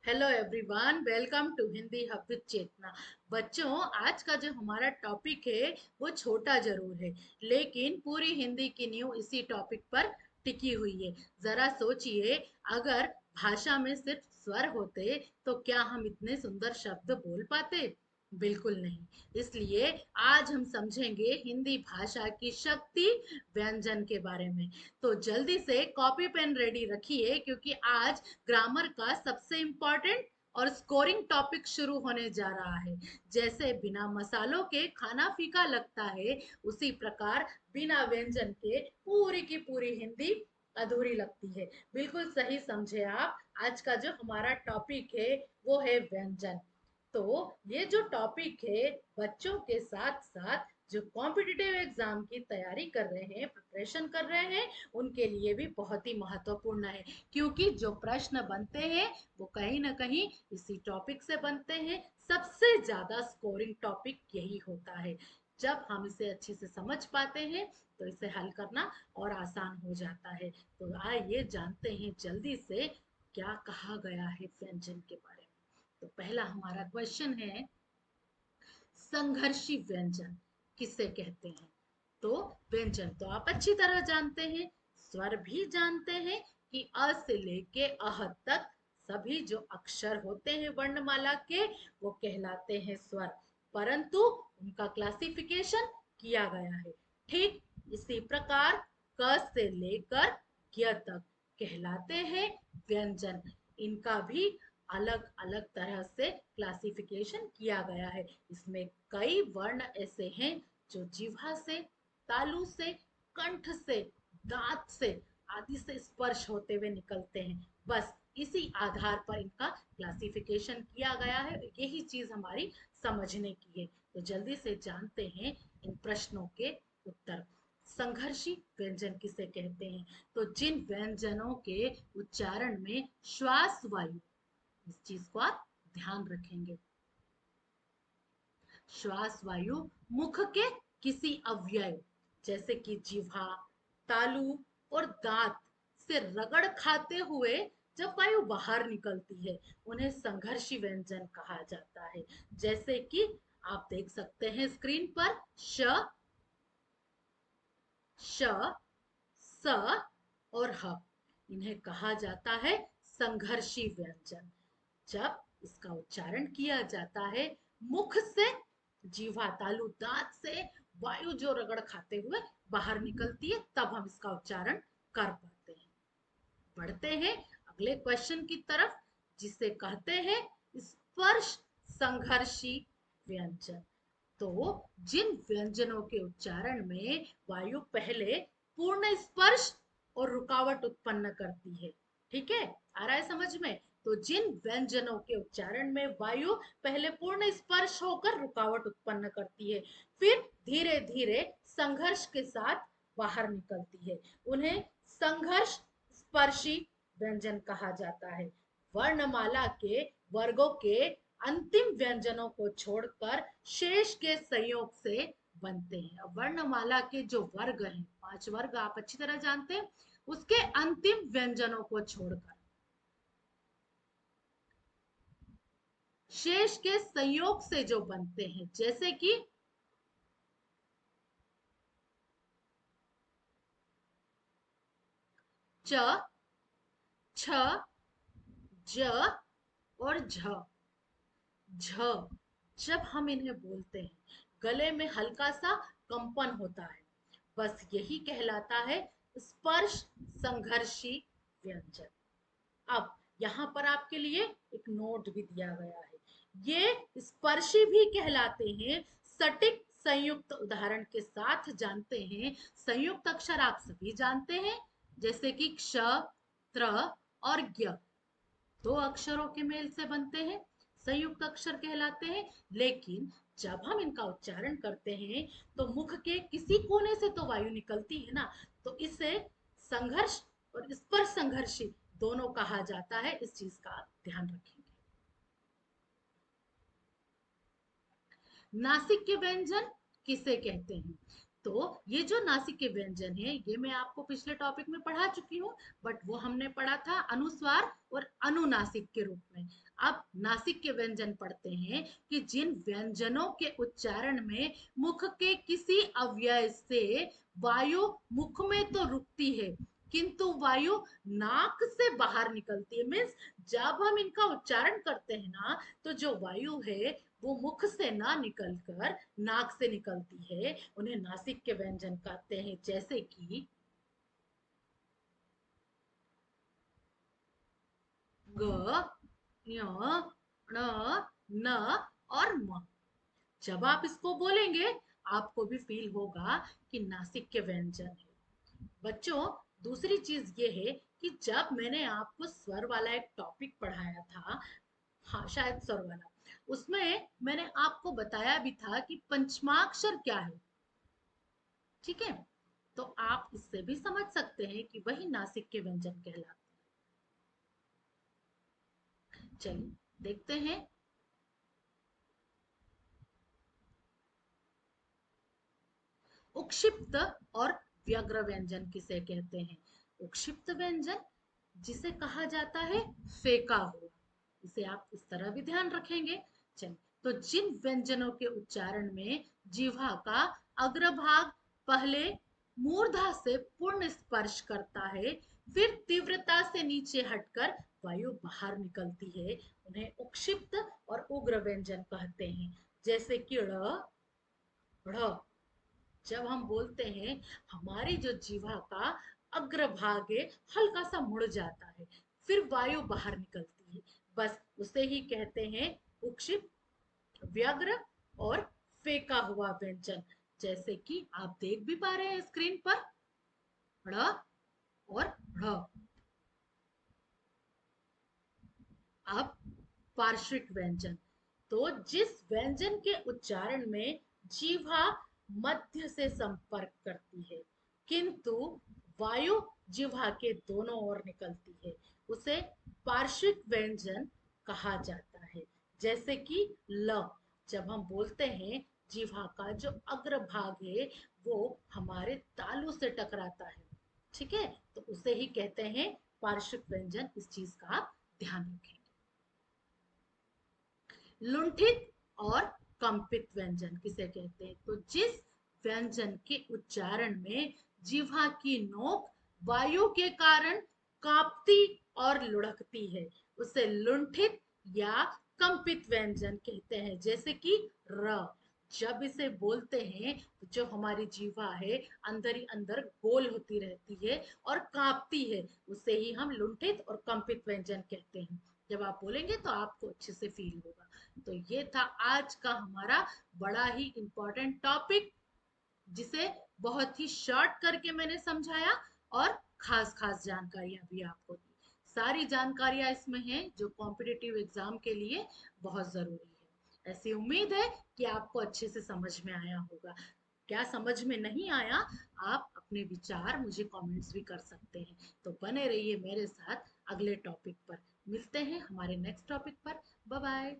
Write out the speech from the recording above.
Hello everyone, welcome to Hindi hub with Chetna. बच्चों, आज का जो हमारा टॉपिक है वो छोटा जरूर है, लेकिन पूरी हिंदी की नींव इसी टॉपिक पर टिकी हुई है। जरा सोचिए, अगर भाषा में सिर्फ स्वर होते तो क्या हम इतने सुंदर शब्द बोल पाते? बिल्कुल नहीं। इसलिए आज हम समझेंगे हिंदी भाषा की शक्ति व्यंजन के बारे में। तो जल्दी से कॉपी पेन रेडी रखिए, क्योंकि आज ग्रामर का सबसे इम्पोर्टेंट और स्कोरिंग टॉपिक शुरू होने जा रहा है। जैसे बिना मसालों के खाना फीका लगता है, उसी प्रकार बिना व्यंजन के पूरी की पूरी हिंदी अधूरी लगती है। बिल्कुल सही समझे आप। आज का जो हमारा टॉपिक है वो है व्यंजन। तो ये जो टॉपिक है, बच्चों के साथ साथ जो कॉम्पिटिटिव एग्जाम की तैयारी कर रहे हैं, प्रिपरेशन कर रहे हैं, उनके लिए भी बहुत ही महत्वपूर्ण है। क्योंकि जो प्रश्न बनते हैं वो कहीं ना कहीं इसी टॉपिक से बनते हैं। सबसे ज्यादा स्कोरिंग टॉपिक यही होता है। जब हम इसे अच्छे से समझ पाते हैं तो इसे हल करना और आसान हो जाता है। तो आइए जानते हैं जल्दी से क्या कहा गया है व्यंजन के बारे में। तो पहला हमारा क्वेश्चन है, संघर्षी व्यंजन किसे कहते हैं? तो व्यंजन तो आप अच्छी तरह जानते हैं, स्वर भी जानते हैं कि अ से लेके अह तक सभी जो अक्षर होते हैं वर्णमाला के वो कहलाते हैं स्वर। परंतु उनका क्लासिफिकेशन किया गया है। ठीक इसी प्रकार क से लेकर ज्ञ तक कहलाते हैं व्यंजन। इनका भी अलग अलग तरह से क्लासिफिकेशन किया गया है। इसमें कई वर्ण ऐसे हैं जो जिह्वा से, तालु से, कंठ से, दांत से आदि से स्पर्श होते हुए निकलते हैं। बस इसी आधार पर इनका क्लासिफिकेशन किया गया है। यही चीज हमारी समझने की है। तो जल्दी से जानते हैं इन प्रश्नों के उत्तर। संघर्षी व्यंजन किसे कहते हैं? तो जिन व्यंजनों के उच्चारण में श्वास वायु, इस चीज को आप ध्यान रखेंगे, श्वास वायु मुख के किसी अवयव जैसे कि जिह्वा, तालु और दांत से रगड़ खाते हुए जब वायु बाहर निकलती है, उन्हें संघर्षी व्यंजन कहा जाता है। जैसे कि आप देख सकते हैं स्क्रीन पर श, श, स और ह। इन्हें कहा जाता है संघर्षी व्यंजन। जब इसका उच्चारण किया जाता है मुख से, जीवा तालु दांत से वायु जो रगड़ खाते हुए बाहर निकलती है, तब हम इसका उच्चारण कर पाते हैं। बढ़ते हैं अगले क्वेश्चन की तरफ, जिसे कहते हैं स्पर्श संघर्षी व्यंजन। तो जिन व्यंजनों के उच्चारण में वायु पहले पूर्ण स्पर्श और रुकावट उत्पन्न करती है, ठीक है, आ रहा है समझ में? तो जिन व्यंजनों के उच्चारण में वायु पहले पूर्ण स्पर्श होकर रुकावट उत्पन्न करती है, फिर धीरे धीरे संघर्ष के साथ बाहर निकलती है, उन्हें संघर्ष स्पर्शी व्यंजन कहा जाता है। वर्णमाला के वर्गों के अंतिम व्यंजनों को छोड़कर शेष के संयोग से बनते हैं। अब वर्णमाला के जो वर्ग हैं, 5 वर्ग आप अच्छी तरह जानते हैं, उसके अंतिम व्यंजनों को छोड़कर शेष के संयोग से जो बनते हैं, जैसे कि च, छ, ज और झ। झ जब हम इन्हें बोलते हैं, गले में हल्का सा कंपन होता है। बस यही कहलाता है स्पर्श संघर्षी व्यंजन। अब यहाँ पर आपके लिए एक नोट भी दिया गया है। ये स्पर्शी भी कहलाते हैं। सटीक संयुक्त उदाहरण के साथ जानते हैं। संयुक्त अक्षर आप सभी जानते हैं, जैसे कि क्ष, त्र और ज्ञ। दो अक्षरों के मेल से बनते हैं, संयुक्त अक्षर कहलाते हैं। लेकिन जब हम इनका उच्चारण करते हैं तो मुख के किसी कोने से तो वायु निकलती है ना, तो इसे संघर्ष और स्पर्श संघर्षी दोनों कहा जाता है। इस चीज का आप ध्यान रखेंगे। नासिक के व्यंजन किसे कहते हैं? तो ये जो नासिक के व्यंजन है ये मैं आपको पिछले टॉपिक में पढ़ा चुकी हूँ, बट वो हमने पढ़ा था अनुस्वार और अनुनासिक के रूप में। अब नासिक के व्यंजन पढ़ते हैं कि जिन व्यंजनों के उच्चारण में मुख के किसी अवयव से वायु मुख में तो रुकती है किंतु वायु नाक से बाहर निकलती है। मीन्स जब हम इनका उच्चारण करते हैं ना, तो जो वायु है वो मुख से ना निकलकर नाक से निकलती है, उन्हें नासिक के व्यंजन कहते हैं। जैसे कि ग, य, ण, न और म। जब आप इसको बोलेंगे आपको भी फील होगा कि नासिक के व्यंजन है। बच्चों, दूसरी चीज ये है कि जब मैंने आपको स्वर वाला एक टॉपिक पढ़ाया था, हाँ शायद स्वर वाला, उसमें मैंने आपको बताया भी था कि पंचमाक्षर क्या है। ठीक है, तो आप इससे भी समझ सकते हैं कि वही नासिक के व्यंजन कहलाते हैं। चलिए देखते हैं। उक्षिप्त और व्यग्र व्यंजन किसे कहते हैं? उक्षिप्त व्यंजन जिसे कहा जाता है फेंका हुआ, इसे आप इस तरह भी ध्यान रखेंगे। चलिए, तो जिन व्यंजनों के उच्चारण में जिह्वा का अग्रभाग पहले मूर्धा से पूर्ण स्पर्श करता है, फिर तीव्रता से नीचे हटकर वायु बाहर निकलती है, उन्हें उक्षिप्त और उग्र व्यंजन कहते हैं। जैसे कि ड़, ढ़। जब हम बोलते हैं हमारी जो जीवा का अग्रभाग है हल्का सा मुड़ जाता है, फिर वायु बाहर निकलती है, बस उसे ही कहते हैं उक्षिप्त, व्यग्र और फेंका हुआ व्यंजन। जैसे कि आप देख भी पा रहे हैं स्क्रीन पर ड़ और ढ़। अब पार्श्विक व्यंजन, तो जिस व्यंजन के उच्चारण में जीवा मध्य से संपर्क करती है किंतु वायु जिह्वा के दोनों ओर निकलती है, उसे पार्श्विक व्यंजन कहा जाता है। जैसे कि ल। जब हम बोलते हैं जिह्वा का जो अग्रभाग है वो हमारे तालू से टकराता है, ठीक है, तो उसे ही कहते हैं पार्श्विक व्यंजन। इस चीज का आप ध्यान रखें। लुंठित और कंपित व्यंजन किसे कहते हैं? तो जिस व्यंजन के उच्चारण में जिह्वा की नोक वायु के कारण कांपती और लुढ़कती है, उसे लुंठित या कंपित व्यंजन कहते हैं। जैसे कि र। जब इसे बोलते हैं तो जो हमारी जीवा है अंदर ही अंदर गोल होती रहती है और कांपती है, उसे ही हम लुंठित और कंपित व्यंजन कहते हैं। जब आप बोलेंगे तो आपको अच्छे से फील होगा। तो ये था आज का हमारा बड़ा ही इंपॉर्टेंट टॉपिक, जिसे बहुत ही शॉर्ट करके मैंने समझाया और खास खास जानकारियां भी आपको दी। सारी जानकारियां इसमें हैं जो कॉम्पिटिटिव एग्जाम के लिए बहुत जरूरी है। ऐसी उम्मीद है कि आपको अच्छे से समझ में आया होगा। क्या समझ में नहीं आया, आप अपने विचार मुझे कमेंट्स भी कर सकते हैं। तो बने रहिए मेरे साथ अगले टॉपिक पर। मिलते हैं हमारे नेक्स्ट टॉपिक पर। Bye bye.